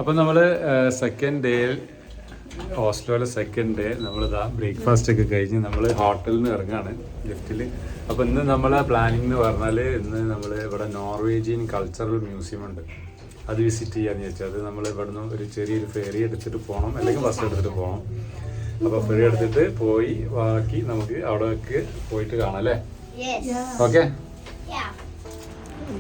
അപ്പം നമ്മൾ second day ഓസ്ലോയിലെ second day നമ്മളിതാ ബ്രേക്ക്ഫാസ്റ്റ് ഒക്കെ കഴിഞ്ഞ് നമ്മൾ ഹോട്ടലിൽ നിന്ന് ഇറങ്ങാണ് ലിഫ്റ്റിൽ. അപ്പോൾ ഇന്ന് നമ്മളെ പ്ലാനിങ് എന്ന് പറഞ്ഞാൽ ഇന്ന് നമ്മൾ ഇവിടെ നോർവേജിയൻ കൾച്ചറൽ മ്യൂസിയം ഉണ്ട്, അത് വിസിറ്റ് ചെയ്യാന്ന് ചോദിച്ചാൽ അത് നമ്മൾ ഇവിടെ നിന്ന് ഒരു ചെറിയൊരു ഫെറി എടുത്തിട്ട് പോകണം, അല്ലെങ്കിൽ ബസ് എടുത്തിട്ട് പോകണം. അപ്പോൾ ഫെറി എടുത്തിട്ട് പോയി ബാക്കി നമുക്ക് അവിടേക്ക് പോയിട്ട് കാണാം അല്ലേ? ഓക്കെ.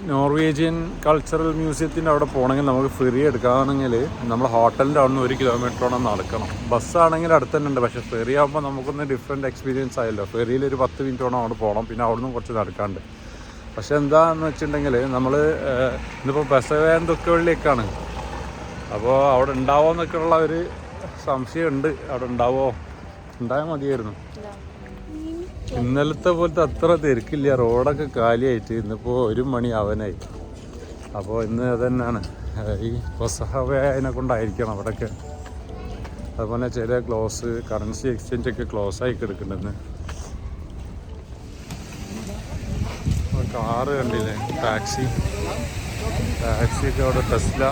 നോർവേജിയൻ കൾച്ചറൽ മ്യൂസിയത്തിൻ്റെ അവിടെ പോകണമെങ്കിൽ നമുക്ക് ഫെറി എടുക്കുകയാണെങ്കിൽ നമ്മൾ ഹോട്ടലിൻ്റെ അവിടെ നിന്ന് 1 കിലോമീറ്ററോളം നടക്കണം. ബസ്സാണെങ്കിൽ അടുത്ത് തന്നെ ഉണ്ട്, പക്ഷേ ഫെറി ആകുമ്പോൾ നമുക്കൊന്ന് ഡിഫറെൻറ്റ് എക്സ്പീരിയൻസ് ആയല്ലോ. ഫെറിയിൽ ഒരു 10 മിനിറ്റോളം അവിടെ പോകണം, പിന്നെ അവിടെ നിന്ന് കുറച്ച് നടക്കാണ്ട്. പക്ഷെ എന്താണെന്ന് വെച്ചിട്ടുണ്ടെങ്കിൽ നമ്മൾ ഇന്നിപ്പോൾ ബസവേന്തൊക്കെള്ളിലേക്കാണ്. അപ്പോൾ അവിടെ ഉണ്ടാവുമോ എന്നൊക്കെയുള്ള ഒരു സംശയമുണ്ട്. അവിടെ ഉണ്ടാവുമോ? ഉണ്ടായാൽ മതിയായിരുന്നു. ഇന്നലത്തെ പോലത്തെ അത്ര തിരക്കില്ല, റോഡൊക്കെ കാലിയായിട്ട്. ഇന്നിപ്പോൾ 1 മണി ആവാനായി. അപ്പോൾ ഇന്ന് അതന്നെയാണ് ഈ പെസഹവേനെ കൊണ്ടായിരിക്കണം അവിടെയൊക്കെ. അതുപോലെ ചില കറൻസി എക്സ്ചേഞ്ച് ഒക്കെ ക്ലോസ് ആയി കിടക്കുന്നുണ്ടെന്ന്. കാറ് കണ്ടില്ലേ, ടാക്സി ഒക്കെ അവിടെ ടെസ്ല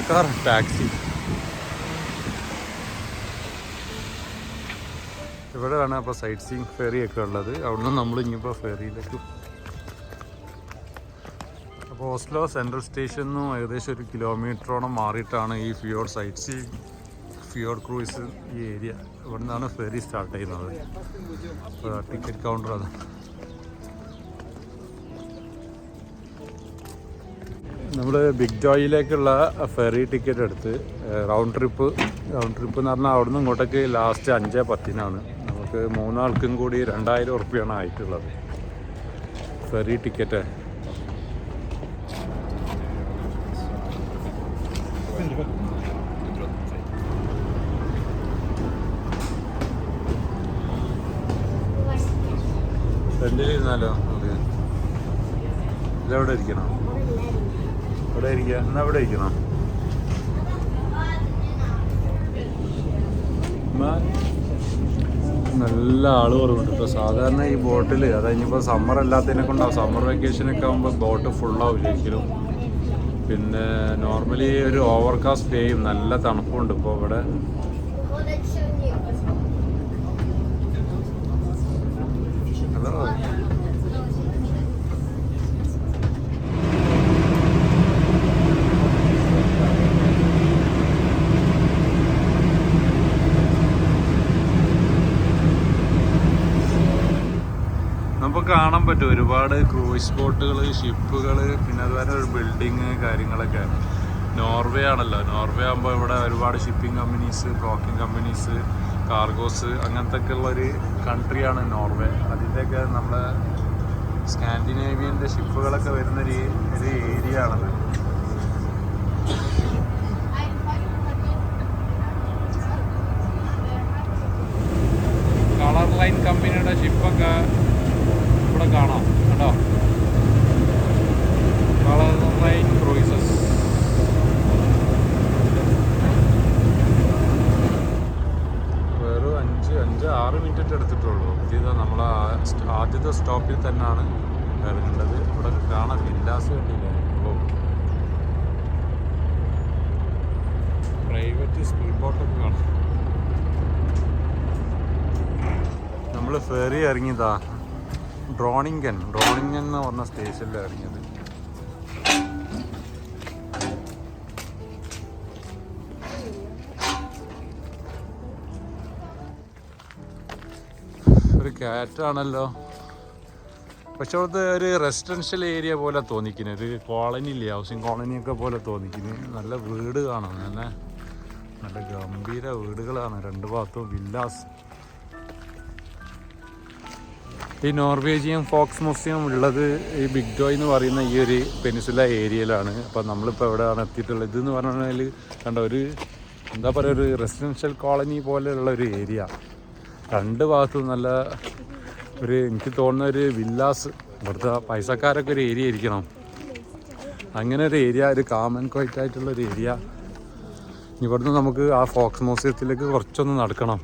കാർ ടാക്സി. ഇവിടെയാണ് അപ്പോൾ സൈറ്റ് സീയിങ് ഫെറിയൊക്കെ ഉള്ളത്. അവിടുന്ന് നമ്മൾ ഇനിയിപ്പോൾ ഫെറിയിലേക്ക്. അപ്പോൾ ഓസ്ലോ സെൻട്രൽ സ്റ്റേഷനിൽ നിന്നും ഏകദേശം 1 കിലോമീറ്ററോളം മാറിയിട്ടാണ് ഈ ഫിയോർഡ് ക്രൂയിസ് ഈ ഏരിയ. ഇവിടെ നിന്നാണ് ഫെറി സ്റ്റാർട്ട് ചെയ്യുന്നത്. ടിക്കറ്റ് കൗണ്ടർ അത്. നമ്മൾ ബിഗ് ജോയിലേക്കുള്ള ഫെറി ടിക്കറ്റ് എടുത്ത് റൗണ്ട് ട്രിപ്പ് എന്ന് പറഞ്ഞാൽ അവിടെ നിന്ന് ഇങ്ങോട്ടേക്ക് ലാസ്റ്റ് 5:10 നമുക്ക് 3 ആൾക്കും കൂടി 2000 ഉറുപ്പിയാണ് ആയിട്ടുള്ളത് ഫെറി ടിക്കറ്റ്. ഫ്രണ്ടിലിരുന്നാലോ? ഇതെവിടെ ഇരിക്കണം? ഇവിടെ ഇരിക്കുക. എന്നാ ഇവിടെ ഇരിക്കണം. നല്ല ആള് കുറവുണ്ട് ഇപ്പോൾ. സാധാരണ ഈ ബോട്ടിൽ അത് കഴിഞ്ഞപ്പോൾ സമ്മർ അല്ലാത്തതിനെ കൊണ്ടാവും. സമ്മർ വെക്കേഷനൊക്കെ ആകുമ്പോൾ ബോട്ട് ഫുള്ളാവില്ല ഒരിക്കലും. പിന്നെ നോർമലി ഒരു ഓവർകാസ്റ്റ് ഡേയും നല്ല തണുപ്പുണ്ട് ഇപ്പോൾ ഇവിടെ. നമുക്ക് കാണാൻ പറ്റും ഒരുപാട് ക്രൂയിസ് ബോട്ടുകൾ, ഷിപ്പുകൾ, പിന്നെ അതുപോലെ ഒരു ബിൽഡിങ് കാര്യങ്ങളൊക്കെ. നോർവേ ആണല്ലോ. നോർവേ ആകുമ്പോൾ ഇവിടെ ഒരുപാട് shipping companies, broking companies, cargos അങ്ങനത്തെ ഒക്കെ ഉള്ളൊരു കൺട്രിയാണ് നോർവേ. അതിൻ്റെയൊക്കെ നമ്മുടെ സ്കാൻഡിനേവിയൻ്റെ ഷിപ്പുകളൊക്കെ വരുന്നൊരു ഏരിയ ആണത്. കളർ ലൈൻ കമ്പനിയുടെ ഷിപ്പൊക്കെ ഇവിടെ കാണാം കേട്ടോ. Colour line cruises. വെറും 5-6 മിനിറ്റ് എടുത്തിട്ടുള്ളൂ. ഇത് നമ്മൾ ആദ്യത്തെ സ്റ്റോപ്പിൽ തന്നെയാണ് ഇറങ്ങേണ്ടത്. ഇവിടെ കാണാം വില്ലാസ് കണ്ടില്ലേ. അപ്പോൾ പ്രൈവറ്റ് സ്പീഡ് ബോട്ടൊക്കെ കാണാം. നമ്മൾ ഫെറി ഇറങ്ങിയതാ ഡ്രോണിങ്ങൻ എന്ന് പറഞ്ഞ സ്റ്റേഷനിൽ ഇറങ്ങിയത്. ഒരു കാറ്റാണല്ലോ. പക്ഷെ അവിടുത്തെ ഒരു റെസിഡൻഷ്യൽ ഏരിയ പോലെ തോന്നിക്കുന്നത്. ഒരു കോളനി ഇല്ലേ, ഹൗസിങ് കോളനിയൊക്കെ പോലെ തോന്നിക്കുന്നത്. നല്ല വീട് കാണാം, നല്ല ഗംഭീര വീടുകളാണ് 2 ഭാഗത്തും വില്ലാസ്. ഈ നോർവേജിയൻ ഫോക്സ് മ്യൂസിയം ഉള്ളത് ഈ ബിഗ് ജോയ് എന്ന് പറയുന്ന ഈ ഒരു പെനിസുല ഏരിയയിലാണ്. അപ്പോൾ നമ്മളിപ്പോൾ എവിടെയാണ് എത്തിയിട്ടുള്ളത്? ഇതെന്ന് പറഞ്ഞാൽ കണ്ട ഒരു എന്താ പറയുക, ഒരു റെസിഡൻഷ്യൽ കോളനി പോലെയുള്ള ഒരു ഏരിയ. 2 ഭാഗത്തും നല്ല എനിക്ക് തോന്നുന്ന ഒരു വില്ലാസ്. ഇവിടുത്തെ പൈസക്കാരൊക്കെ ഒരു ഏരിയ ഇരിക്കണം, അങ്ങനെ ഒരു ഏരിയ. ഒരു കാമൻ ക്വൈറ്റ് ആയിട്ടുള്ളൊരു ഏരിയ. ഇവിടുന്ന് നമുക്ക് ആ ഫോക്സ് മ്യൂസിയത്തിലേക്ക് കുറച്ചൊന്ന് നടക്കണം.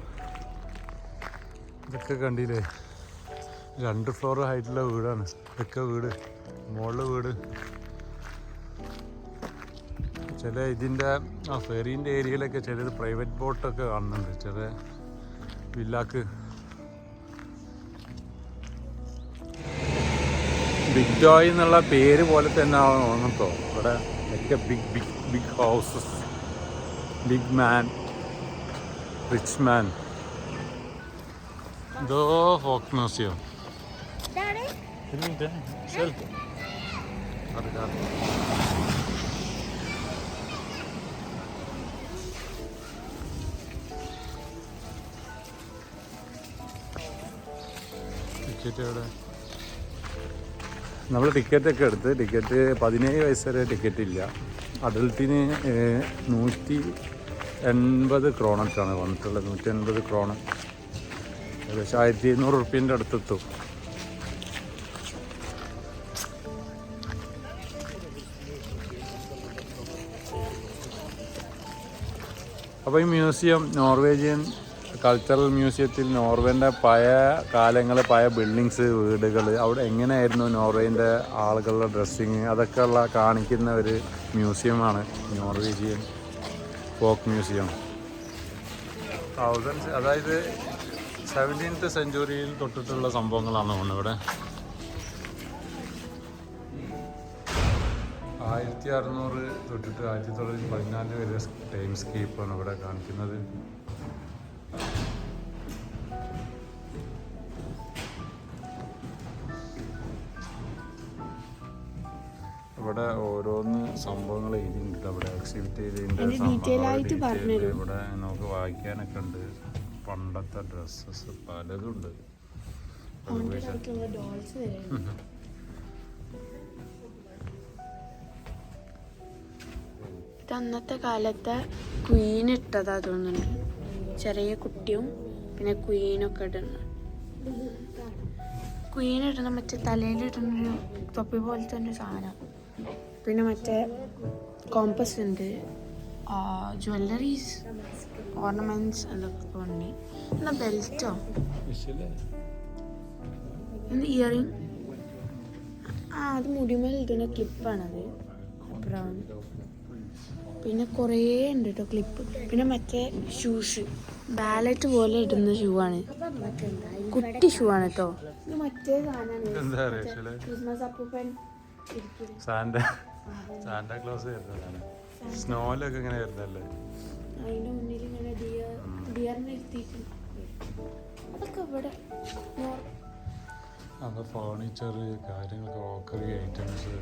ഇതൊക്കെ കണ്ടില്ലേ, 2 ഫ്ലോർ ഹൈറ്റുള്ള വീടാണ്. ഇതൊക്കെ വീട്, മുകളിൽ വീട്. ചില ഇതിൻ്റെ ഫെറീൻ്റെ ഏരിയയിലൊക്കെ ചിലർ പ്രൈവറ്റ് ബോട്ടൊക്കെ കാണുന്നുണ്ട് ചില വില്ലാക്ക്. ബിഗ് ജോയ് എന്നുള്ള പേര് പോലെ തന്നെ തോന്നുന്നു കേട്ടോ. ഇവിടെ ഒക്കെ big big big houses, big man, rich man. ഇതോ ഫോക്ക് മ്യൂസിയം. ടിക്കറ്റ് എവിടെ? നമ്മൾ ടിക്കറ്റൊക്കെ എടുത്ത്, ടിക്കറ്റ് 17 വയസ്സ് വരെ ടിക്കറ്റ് ഇല്ല. അഡൽട്ടിന് 180 ക്രോണറ്റാണ് വന്നിട്ടുള്ളത്. 180 ക്രോൺ, ഏകദേശം 1200 റുപ്യൻ്റെ അടുത്തെത്തും. അപ്പോൾ ഈ മ്യൂസിയം നോർവേജിയൻ കൾച്ചറൽ മ്യൂസിയത്തിൽ നോർവേൻ്റെ പഴയ കാലങ്ങൾ, പഴയ ബിൽഡിങ്സ്, വീടുകൾ, അവിടെ എങ്ങനെയായിരുന്നു നോർവേൻ്റെ ആളുകളുടെ ഡ്രസ്സിങ്, അതൊക്കെ ഉള്ള കാണിക്കുന്ന ഒരു മ്യൂസിയമാണ് നോർവേജിയൻ ഫോക്ക് മ്യൂസിയം. അതായത് 17th സെഞ്ച്വറിയിൽ തൊട്ടിട്ടുള്ള സംഭവങ്ങളാണ് തോന്നുന്നത്. ഇവിടെ 1600 തൊട്ടിട്ട് 1914 വരെ ടൈം സ്കേപ്പാണ് ഇവിടെ കാണിക്കുന്നത്. ഇവിടെ ഓരോന്ന് സംഭവങ്ങൾ എഴുതിയിട്ടുണ്ട്. അവിടെ എക്സിബിറ്റ് ചെയ്തിട്ടുണ്ട്. ഇവിടെ നമുക്ക് വായിക്കാനൊക്കെ ഉണ്ട്. പണ്ടത്തെ ഡ്രസ്സസ് പലതും ഉണ്ട്. അന്നത്തെ കാലത്തെ ക്വീൻ ഇട്ടതാ തോന്നുന്നുണ്ട്. ചെറിയ കുട്ടിയും പിന്നെ ക്വീനൊക്കെ ഇടുന്നു. ക്വീൻ ഇടുന്ന മറ്റേ തലയിലിടുന്നൊരു തൊപ്പി പോലത്തെ ഒരു സാധനം. പിന്നെ മറ്റേ കോമ്പസ് ഉണ്ട്, ജ്വല്ലറീസ്, ഓർണമെന്റ്സ് എന്നൊക്കെ തോന്നി. എന്നാ ബെൽറ്റോ, ഇയറിങ്, അത് മുടിമേൽ ഇടുന്ന ക്ലിപ്പാണത്, ബ്രൗൺ. പിന്നെ കുറേ ഉണ്ട് കേട്ടോ ക്ലിപ്പ്. പിന്നെ മറ്റേ ഷൂസ്, ബാലറ്റ് പോലെ ഇടുന്ന ഷൂ ആണ്, കുട്ടി ഷൂ ആണ് കേട്ടോ. ഇത് മറ്റേ സാധനമാണ്, ക്രിസ്മസ് അപ്പൂപ്പൻ സാന്റാക്ലോസ് വരുന്നതാണ്. സ്നോയിലൊക്കെ ഇങ്ങനെ വരുന്നല്ലേ. അതിന്റെ മുന്നിൽ ഇങ്ങനെ ഡിയറിനെ എത്തിയിട്ടുണ്ട്. അതൊക്കെ ഇവിടെ ഫർണിച്ചർ, കാര്യങ്ങൾ, ക്രോക്കറി ഐറ്റംസ്.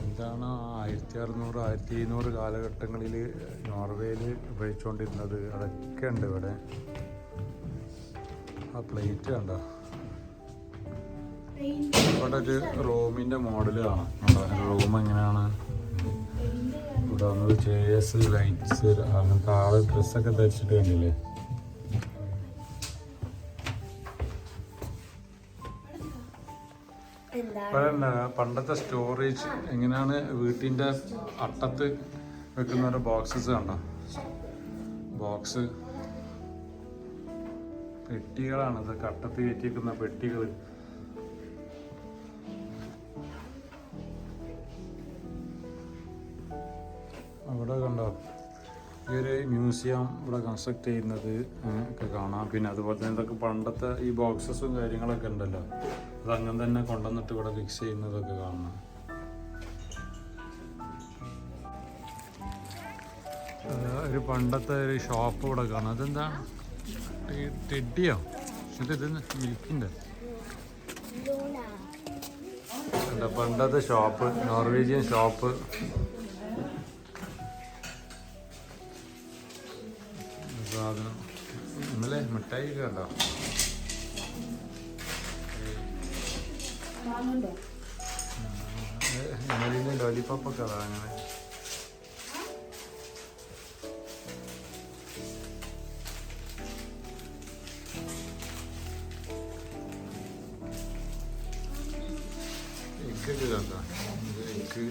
എന്താണ് 1600 1700 കാലഘട്ടങ്ങളിൽ നോർവേയിൽ ഉപയോഗിച്ചുകൊണ്ടിരുന്നത്, അതൊക്കെ ഉണ്ട് ഇവിടെ. ആ പ്ലേറ്റ് കണ്ടോ? ഇവിടെ ഒരു റൂമിൻ്റെ മോഡൽ കാണാം. റൂം എങ്ങനെയാണ് ഇവിടെ വന്നത്. ചെയേഴ്സ്, ലൈറ്റ്സ്, അങ്ങനത്തെ ആള് ഡ്രസ്സൊക്കെ ധരിച്ചിട്ട് കണ്ടില്ലേ. പണ്ടത്തെ സ്റ്റോറേജ് എങ്ങനെയാണ് വീട്ടിൻ്റെ അട്ടത്ത് വെക്കുന്ന ഓരോ ബോക്സസ് കണ്ടോ. ബോക്സ് പെട്ടികളാണ്, ഇതൊക്കെ അട്ടത്ത് കയറ്റി വെക്കുന്ന പെട്ടികൾ. അവിടെ കണ്ടോ ഈ ഒരു മ്യൂസിയം ഇവിടെ കൺസ്ട്രക്ട് ചെയ്യുന്നത് ഒക്കെ കാണാം. പിന്നെ അതുപോലെ തന്നെ ഇതൊക്കെ പണ്ടത്തെ ഈ ബോക്സസും കാര്യങ്ങളൊക്കെ ഉണ്ടല്ലോ, അതങ്ങനെ തന്നെ കൊണ്ടുവന്നിട്ട് ഇവിടെ ഫിക്സ് ചെയ്യുന്നതൊക്കെ കാണാം. ഒരു പണ്ടത്തെ ഒരു ഷോപ്പ് ഇവിടെ കാണാം. അതെന്താണ്, ടെഡിയോ? പക്ഷേ ഇത് മിൽക്കിൻ്റെ പണ്ടത്തെ ഷോപ്പ്, നോർവേജിയൻ ഷോപ്പ്. സാധനം നമ്മളെ മിഠായി കണ്ടോ. എമലിൻ്റെ ലോലിപോപ്പൊക്കെ അതാ അങ്ങനെ. എഗ്ഗൊക്കെ കണ്ടോ. എഗ്ഗ്,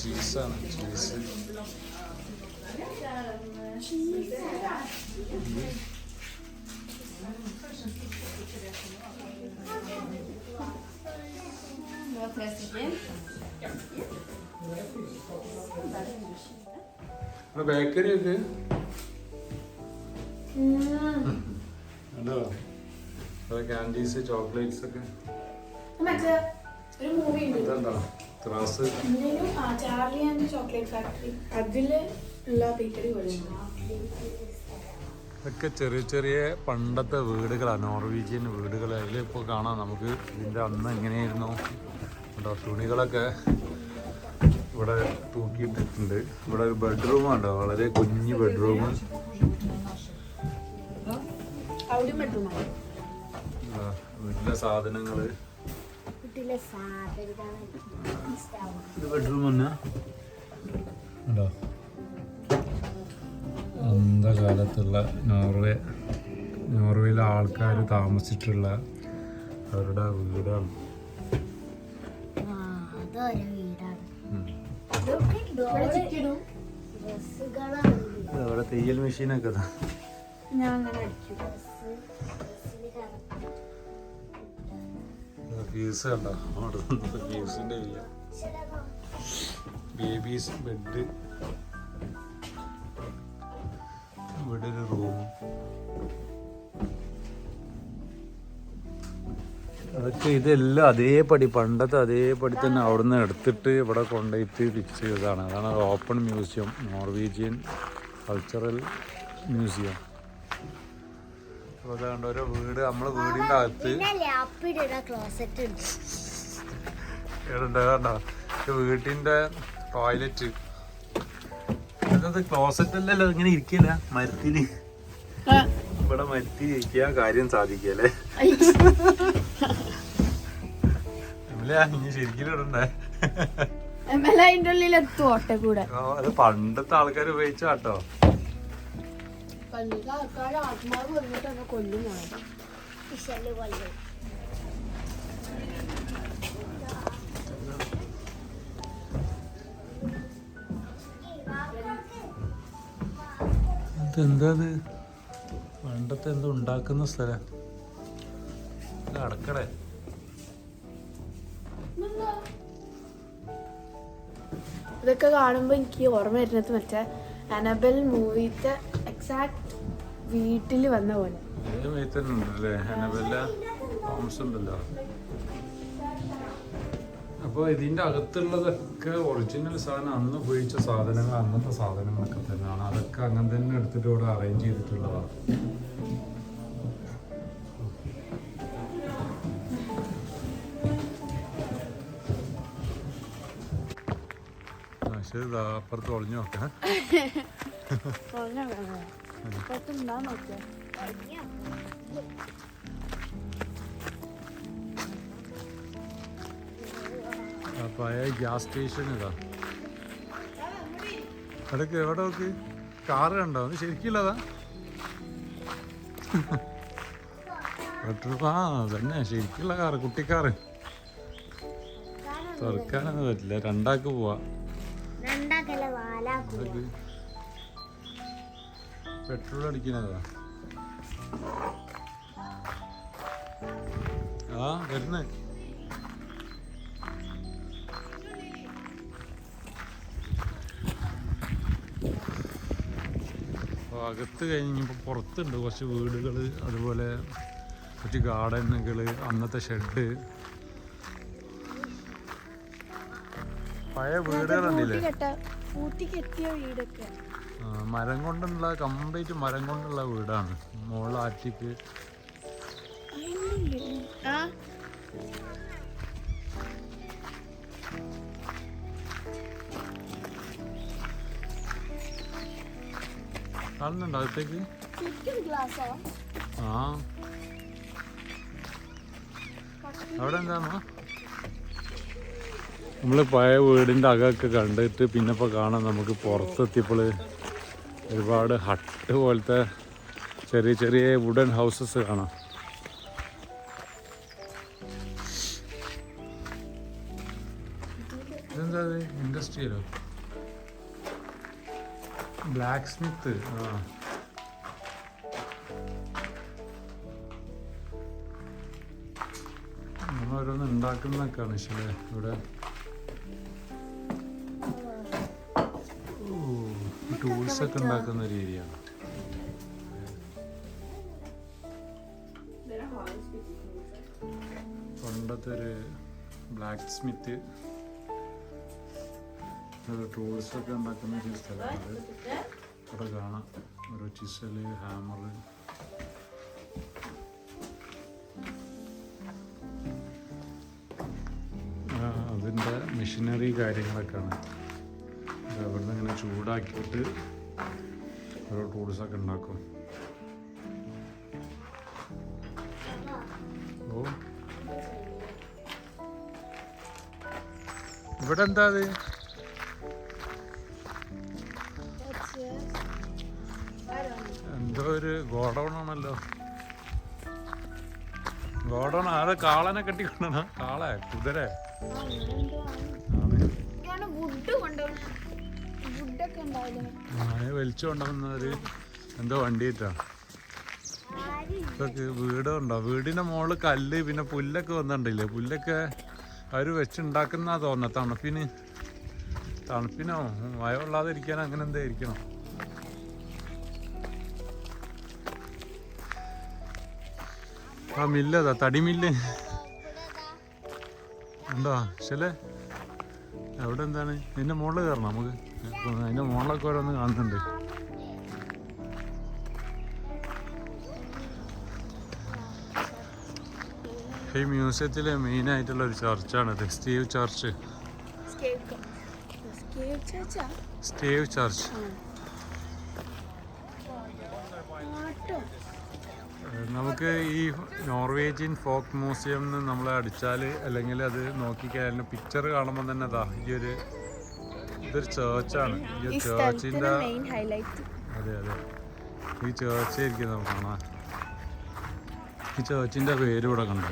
ചീസാണ്, ചീസ്. ബേക്കറി ഒക്കെ ക്യാൻഡീസ് ചോക്ലേറ്റ്സ് ഒക്കെ മറ്റേ ഒരു മൂവി ഉണ്ട് ഇതെന്താ ത്രാസ് ചാർലി ആൻഡ് ചോക്ലേറ്റ് ഫാക്ടറി അതില് ഉള്ള ബേക്കറി ഒക്കെ ചെറിയ ചെറിയ പണ്ടത്തെ വീടുകളാണ്, നോർവീജിയൻ വീടുകൾ. അതിലിപ്പോൾ കാണാം നമുക്ക് ഇതിൻ്റെ അന്ന് എങ്ങനെയായിരുന്നു കേട്ടോ. തുണികളൊക്കെ ഇവിടെ തൂക്കിയിട്ടിട്ടുണ്ട്. ഇവിടെ ഒരു ബെഡ്റൂമുണ്ടോ, വളരെ കുഞ്ഞു ബെഡ്റൂം. വീട്ടിലെ സാധനങ്ങള്, ബെഡ്റൂം തന്നെ ഉണ്ടോ. അന്ധകാലത്തുള്ള നോർവേയിലെ ആൾക്കാർ താമസിച്ചിട്ടുള്ള അവരുടെ വീടാണ്. അവിടെ തയ്യൽ മെഷീനൊക്കെ ഫീസ് കണ്ടോ, ഫീസിന്റെ ബേബീസ് ബെഡ്, ഇവിടെ ഒരു റൂം. അതൊക്കെ ഇതെല്ലാം അതേപടി പണ്ടത്തെ അതേപടി തന്നെ അവിടുന്ന് എടുത്തിട്ട് ഇവിടെ കൊണ്ടുപോയിട്ട് ഫിക്സ് ചെയ്തതാണ്. അതാണ് open museum, Norwegian cultural museum. അപ്പോൾ അതുകൊണ്ട് ഓരോ വീട്, നമ്മളെ വീടിൻ്റെ അകത്ത് കണ്ടോ വീട്ടിൻ്റെ ടോയ്ലറ്റ്. അതായത് ക്ലോസറ്റ് അല്ലല്ലോ, ഇങ്ങനെ ഇരിക്കില്ല മരത്തില്. ഇവിടെ മരത്തിൽ ഇരിക്കാൻ കാര്യം സാധിക്കല്ലേ. ഇനി ശരിക്കും ഇടണ്ടേ, അത് പണ്ടത്തെ ആൾക്കാർ ഉപയോഗിച്ച കേട്ടോ. ഇതെന്താ പണ്ടത്തെ എന്തോ ഉണ്ടാക്കുന്ന സ്ഥലം, അടക്കട. ഇതൊക്കെ കാണുമ്പോ എനിക്ക് ഓർമ്മ വരുന്നത് മറ്റേ അനബൽ മൂവിത്തെ എക്സാക്ട് വീട്ടിൽ വന്ന പോലെ. അപ്പോൾ ഇതിൻ്റെ അകത്തുള്ളതൊക്കെ ഒറിജിനൽ സാധനം, അന്ന് ഉപയോഗിച്ച സാധനങ്ങൾ, അന്നത്തെ സാധനങ്ങളൊക്കെ തന്നെയാണ്. അതൊക്കെ അങ്ങനെ തന്നെ എടുത്തിട്ട് ഇവിടെ അറേഞ്ച് ചെയ്തിട്ടുള്ളതാണ്. ശരി, അപ്പുറത്ത് ഒളിഞ്ഞു നോക്കാം. പഴയ ഗ്യാസ് സ്റ്റേഷൻ ഇതാ. ഇടയ്ക്ക് എവിടെ നോക്ക്, കാറ് കണ്ടോ? അത് ശരിക്കില്ലതാ. ആ തന്നെ ശരിക്കുള്ള കാറ്, കുട്ടിക്കാറ്. തുറക്കാനൊന്നും പറ്റില്ല, രണ്ടാക്ക് പോവാ. പെട്രോൾ അടിക്കുന്നതാ. ആ വരുന്നേ. അകത്ത് കഴിഞ്ഞപ്പോൾ പുറത്തുണ്ട് കുറച്ച് വീടുകൾ, അതുപോലെ കുറച്ച് ഗാർഡനുകൾ, അന്നത്തെ ഷെഡ്, പഴയ വീടുകളുണ്ടല്ലേ. മരം കൊണ്ടുള്ള, കംപ്ലീറ്റ് മരം കൊണ്ടുള്ള വീടാണ്. മോള് ആറ്റിക്ക് കാണുന്നുണ്ടോ അകത്തേക്ക്? ആ അവിടെ എന്താണോ നമ്മൾ പഴയ വീടിൻ്റെ അകമൊക്കെ കണ്ടിട്ട് പിന്നെ ഇപ്പോൾ കാണാം. നമുക്ക് പുറത്തെത്തിയപ്പോൾ ഒരുപാട് ഹട്ട് പോലത്തെ ചെറിയ ചെറിയ വുഡൻ ഹൗസസ് കാണാം. ഇതെന്താ ഇൻഡസ്ട്രിയലോ? Black Smith. ആ ഓരോന്ന് ഉണ്ടാക്കുന്നൊക്കെയാണ് പക്ഷേ ഇവിടെ ടൂൾസ് ഒക്കെ ഉണ്ടാക്കുന്ന ഒരു ഏരിയയാണ്. പണ്ടത്തെ ഒരു ബ്ലാക്ക് സ്മിത്ത് ടൂൾസ് ഒക്കെ ഉണ്ടാക്കുന്ന ഒരു സ്ഥലമാണ്. ഇവിടെ കാണാം ഓരോ ചിസല്, ഹാമർ, അതിൻ്റെ മെഷീനറി കാര്യങ്ങളൊക്കെയാണ്. അവിടുന്ന് ഇങ്ങനെ ചൂടാക്കിയിട്ട് ഓരോ ടൂൾസൊക്കെ ഉണ്ടാക്കും. ഓ ഇവിടെ എന്താ അത്? എന്തോ ഒരു ഗോഡൗൺ ആണല്ലോ. ഗോഡൗൺ ആരെ കാളനെ കെട്ടിക്കൊണ്ടാണ്? കാളെ, കുതിര? വലിച്ചു കൊണ്ടുവന്നൊരു എന്തോ വണ്ടിയിട്ടാ. ഇതൊക്കെ വീടുണ്ടോ? വീടിന്റെ മുകളിൽ കല്ല്, പിന്നെ പുല്ലൊക്കെ വന്നിട്ടില്ലേ? പുല്ലൊക്കെ അവര് വെച്ചുണ്ടാക്കുന്ന തോന്നുന്നത്. തണുപ്പിനോ മഴ കൊള്ളാതെ ഇരിക്കാനോ അങ്ങനെ എന്താ ഇരിക്കണം. ആ മില്ലതാ, തടിമില്ല് ഉണ്ടോ? ശല്ലേ എവിടെ എന്താണ്? ഇതിന്റെ മുകളിൽ കയറണം നമുക്ക്. അതിന്റെ മുകളിലൊക്കെ ഓരോന്ന് കാണുന്നുണ്ട്. ഈ മ്യൂസിയത്തിലെ മെയിൻ ആയിട്ടുള്ള ഒരു ചർച്ചാണ് സ്റ്റീവ് ചർച്ച്. സ്റ്റീവ് ചർച്ച് നമുക്ക് ഈ നോർവേജിയൻ ഫോക്ക് മ്യൂസിയം നമ്മൾ അടിച്ചാൽ അല്ലെങ്കിൽ അത് നോക്കിക്കഴിഞ്ഞാൽ പിക്ചർ കാണുമ്പോൾ തന്നെ അതാ ഇതൊരു ചേർച്ചാണ്. ഈ ചേർച്ചിൻ്റെ അതെ ഈ ചേർച്ചായിരിക്കും നമുക്ക് കാണാൻ. ഈ ചേർച്ചിൻ്റെ പേര് ഇവിടെ കണ്ടോ?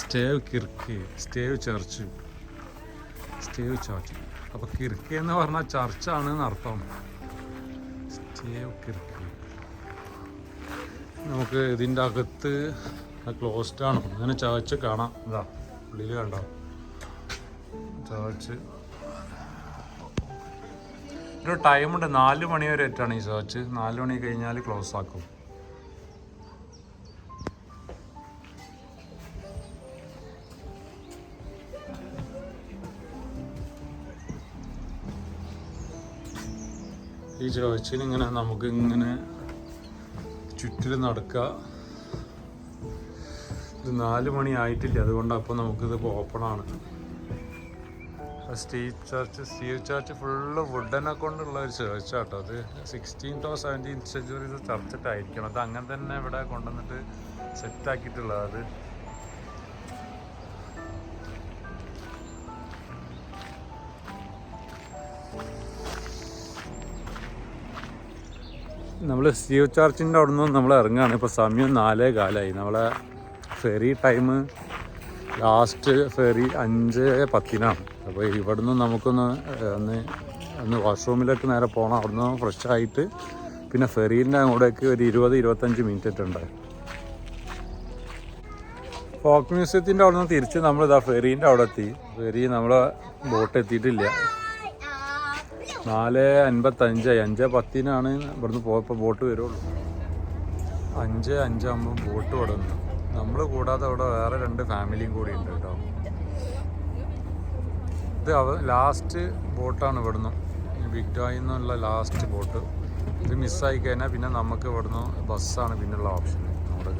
സ്റ്റേവ് കിർക്ക്, സ്റ്റേവ് ചർച്ച്. അപ്പോൾ കിർക്ക് എന്ന് പറഞ്ഞാൽ ചർച്ചാണ് എന്നർത്ഥം. സ്റ്റേവ് കിർക്ക്. നമുക്ക് ഇതിൻ്റെ അകത്ത് ക്ലോസ്ഡ് ആണ്. അങ്ങനെ ചേർച്ച് കാണാം. ഇതാ ഉള്ളിൽ കണ്ടോ ചേർച്ച്. ഒരു ടൈമുണ്ട്, 4 മണി വരെ ആയിട്ടാണ് ഈ ചേർച്ച്. 4 മണി കഴിഞ്ഞാൽ ക്ലോസ് ആക്കും. ഈ ചേർച്ചിലിങ്ങനെ നമുക്ക് ഇങ്ങനെ ചുറ്റിലും നടക്കുക. ഇത് 4 മണി ആയിട്ടില്ല, അതുകൊണ്ട് അപ്പോൾ നമുക്കിത് ഓപ്പണാണ്. സ്റ്റീവ് ചർച്ച് ഫുള്ള് വുഡനെ കൊണ്ടുള്ള ഒരു ചേർച്ചാട്ടോ. അത് 16th or 17th century ചർച്ചിട്ടായിരിക്കണം. അത് അങ്ങനെ തന്നെ ഇവിടെ കൊണ്ടുവന്നിട്ട് സെറ്റാക്കിയിട്ടുള്ളത്. അത് നമ്മൾ സ്റ്റീവ് ചർച്ചിൻ്റെ അവിടെ നിന്ന് നമ്മൾ ഇറങ്ങുകയാണ്. ഇപ്പോൾ സമയം 4:15. നമ്മളെ ഫെറി ടൈം ലാസ്റ്റ് ഫെറി 5:10 അപ്പോൾ ഇവിടുന്ന് നമുക്കൊന്ന് ഒന്ന് വാഷ്റൂമിലേക്ക് നേരെ പോകണം. അവിടുന്ന് ഫ്രഷ് ആയിട്ട് പിന്നെ ഫെറീൻ്റെ അങ്ങോട്ടേക്ക് ഒരു 20-25 മിനിറ്റ് ഉണ്ട്. ഫോക്ക് മ്യൂസിയത്തിൻ്റെ അവിടെ നിന്ന് തിരിച്ച് നമ്മളിതാ ഫെറീൻ്റെ അവിടെ എത്തി. ഫെറി നമ്മളെ ബോട്ട് എത്തിയിട്ടില്ല. 4:55 5:10 ഇവിടുന്ന് പോയപ്പോൾ ബോട്ട് വരുള്ളൂ. 5:05 ബോട്ട് ഇവിടെ ഉണ്ട്. നമ്മൾ കൂടാതെ അവിടെ വേറെ 2 ഫാമിലിയും കൂടി ഉണ്ട് കേട്ടോ. ഇത് ലാസ്റ്റ് ബോട്ടാണ് ഇവിടുന്ന്, ബിഗ് ഡോയിൽ നിന്നുള്ള ലാസ്റ്റ് ബോട്ട്. ഇത് മിസ്സായി കഴിഞ്ഞാൽ പിന്നെ നമുക്ക് ഇവിടുന്ന് ബസ്സാണ് പിന്നുള്ള ഓപ്ഷൻ. അവിടെ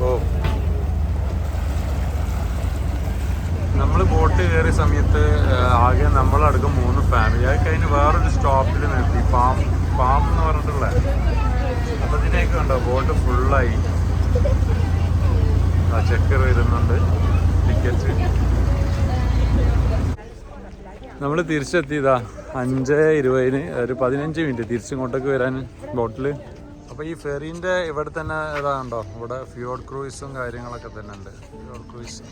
ഓ നമ്മൾ ബോട്ട് കയറിയ സമയത്ത് ആകെ നമ്മളടക്കം 3 ഫാമിലി. അത് കഴിഞ്ഞ് വേറൊരു സ്റ്റോപ്പിൽ നിർത്തി, പാം എന്ന് പറഞ്ഞിട്ടുള്ള. അപ്പോൾ ഇതിനൊക്കെ ഉണ്ടോ ബോട്ട് ഫുള്ളായി. ചെക്കർ വരുന്നുണ്ട്, ടിക്കറ്റ്. നമ്മൾ തിരിച്ചെത്തിയതാ 5:20 ഒരു 15 മിനിറ്റ് തിരിച്ചിങ്ങോട്ടേക്ക് വരാൻ ബോട്ടിൽ. അപ്പോൾ ഈ ഫെറീൻ്റെ ഇവിടെ തന്നെ ഇതാണ്ടോ, ഇവിടെ ഫ്യൂഡ് ക്രൂയിസും കാര്യങ്ങളൊക്കെ തന്നെ ഉണ്ട്. ഫ്യൂഡ് ക്രൂയിസ്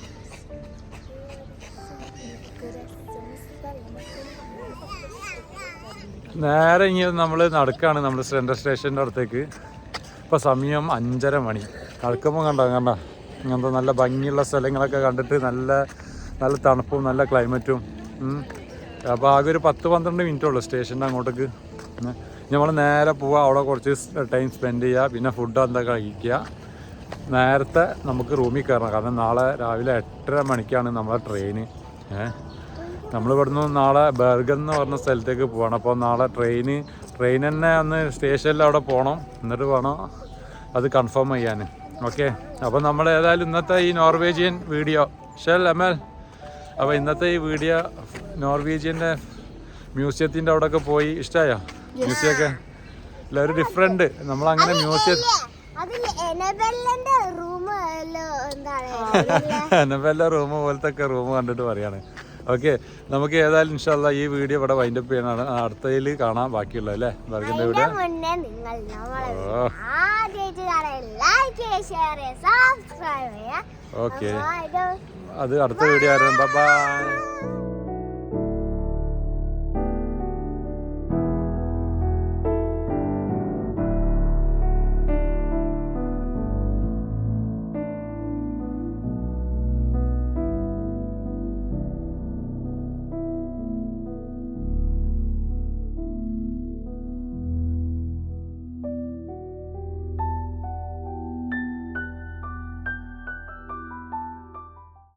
നേരെ ഇങ്ങനെ നമ്മൾ നടക്കുകയാണ് നമ്മൾ സെൻട്രൽ സ്റ്റേഷൻ്റെ അടുത്തേക്ക്. ഇപ്പോൾ സമയം 5:30 മണി. നടക്കുമ്പോൾ കണ്ടോ ഇങ്ങനത്തെ നല്ല ഭംഗിയുള്ള സ്ഥലങ്ങളൊക്കെ കണ്ടിട്ട് നല്ല നല്ല തണുപ്പും നല്ല ക്ലൈമറ്റും. അപ്പോൾ ആകെ ഒരു 10-12 മിനിറ്റേ ഉള്ളൂ സ്റ്റേഷൻ്റെ അങ്ങോട്ടേക്ക്. നമ്മൾ നേരെ പോവുക, അവിടെ കുറച്ച് ടൈം സ്പെൻഡ് ചെയ്യുക, പിന്നെ ഫുഡ് എന്താ കഴിക്കുക. നേരത്തെ നമുക്ക് റൂമിൽ കയറണം, കാരണം നാളെ രാവിലെ 8:30 മണിക്കാണ് നമ്മളെ ട്രെയിന്. നമ്മളിവിടുന്ന് നാളെ ബെർഗൻ എന്ന് പറഞ്ഞ സ്ഥലത്തേക്ക് പോവാണ്. അപ്പോൾ നാളെ ട്രെയിൻ തന്നെ അന്ന് സ്റ്റേഷനിൽ അവിടെ പോകണം, എന്നിട്ട് വേണം അത് കൺഫേം ചെയ്യാൻ. ഓക്കെ, അപ്പോൾ നമ്മൾ ഏതായാലും ഇന്നത്തെ ഈ നോർവേജിയൻ വീഡിയോ എമൽ, അപ്പോൾ ഇന്നത്തെ ഈ വീഡിയോ നോർവേജിയൻ്റെ മ്യൂസിയത്തിൻ്റെ അവിടെയൊക്കെ പോയി ഇഷ്ടമായോ? മ്യൂസിയമൊക്കെ ഇല്ല, ഒരു ഡിഫറെൻറ്റ് നമ്മളങ്ങനെ മ്യൂസിയം എനബെല്ല റൂം പോലത്തെ ഒക്കെ റൂം കണ്ടിട്ട് പറയാണ്. ഓക്കെ, നമുക്ക് ഏതായാലും ഇൻഷാ അല്ലാ ഈ വീഡിയോ ഇവിടെ വൈൻഡപ്പ് ചെയ്യാനാണ്. അടുത്തതിൽ കാണാം ബാക്കിയുള്ളത് അല്ലേ ബർഗിൻ്റെ വീഡിയോ. ഓക്കെ, അത് അടുത്ത വീഡിയോ ആയിരുന്നു. ബൈ.